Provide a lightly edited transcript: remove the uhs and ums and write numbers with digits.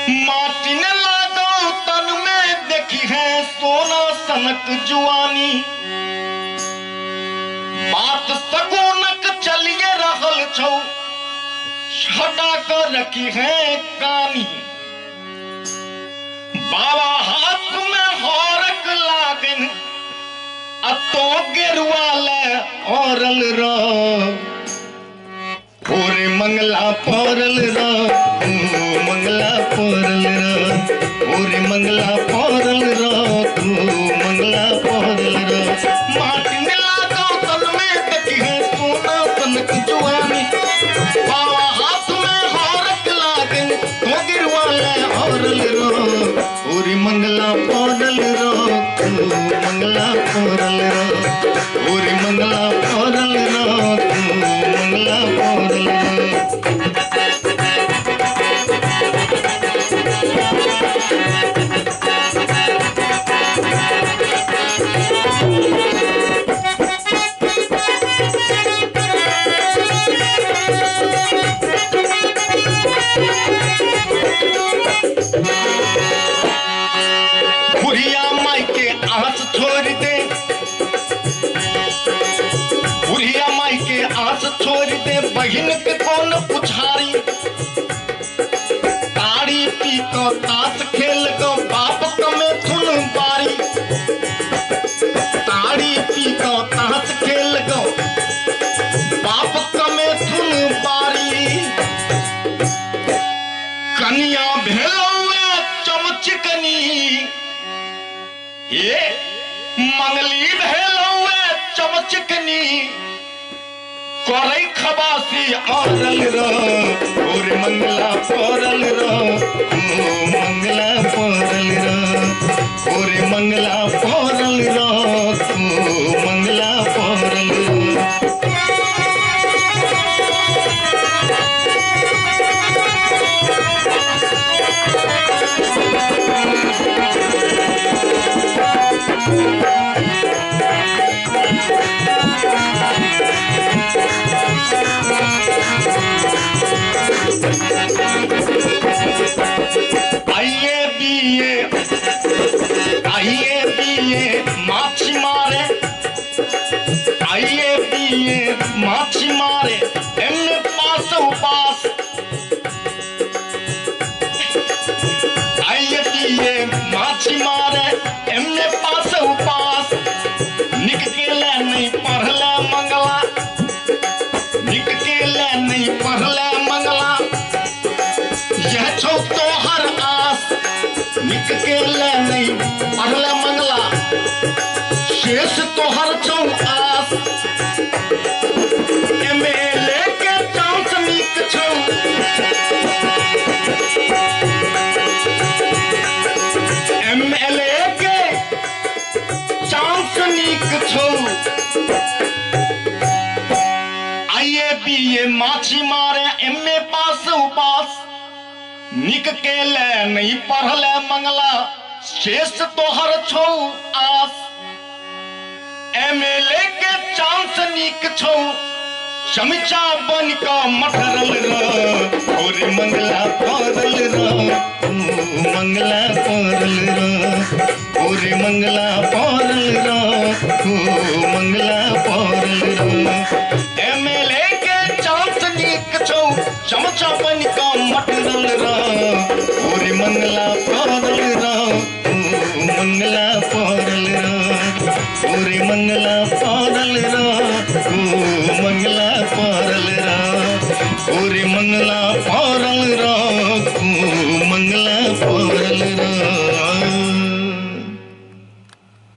माटी ने लागो तन में देखी है सोना सनक जुआनी। बात सगुनक चलिए रहल छौ छटा कर रखी है कानी। बाबा हाथ में हरक लागन अतो गेरुआ ले औरल रो ओरे मंगला पौरल रो मंगला पौरल रो ओरे मंगला पौरल रो तू मंगला पौरल रो। माटी में लागो तन में देखी है सोना सनक जुआनी। बाबा हाथ में हरक लागन तो गिरवा ले औरल रो ओरे मंगला पौरल रो तू मंगला पौरल रो ओरे मंगला पौरल रो तू मंगला पौरल रो। बुढ़िया माई के आस छोड़ दे बुढ़िया माई के आस छोड़ दे बहिन के कौन पुछारी। ताड़ी पी को ताश खेल को बाप कमे थुन बारी। ताड़ी पी को ताश खेल को बाप कमे थुन बारी। कन्या भेलो चमचकनी ये मंगली भेलो चमचकनी कोरई खबासी औरल रो ओरे मंगला पौरल रो मंगला पौरल रो ओरे मंगला पौरल रो मंगला पौरल रो। माछी मारे आइए पिए माछी मारे एमने पास उपास। आइए पिए माछी मारे एमने पास उपास। निक के ले नहीं पढ़ले मंगला निक के ले नहीं पढ़ले मंगला यह छौ तोहर आस। निक के ले नहीं पढ़ले मंगला शेष तोहर छौ आस। एमएलए के चांस निक छौ एमएलए के चांस निक छौ। आइए बीए माछी मारे एमए पास उपास। निक के ले नहीं पढ़ले मंगला शेष तोहर छौ आस। एमएलए के चांस निक छौ चमचा बन का मठरल रो ओरे मंगला पौरल रो मंगला पौरल रो ओरे मंगला पौरल रो मंगला पौरल रो। एमएलए के चांस निक छौ चमचा बन का मठरल रो ओरे मंगला पौरल रो मंगला पौरल रो ओरे मंगला पौरल रो।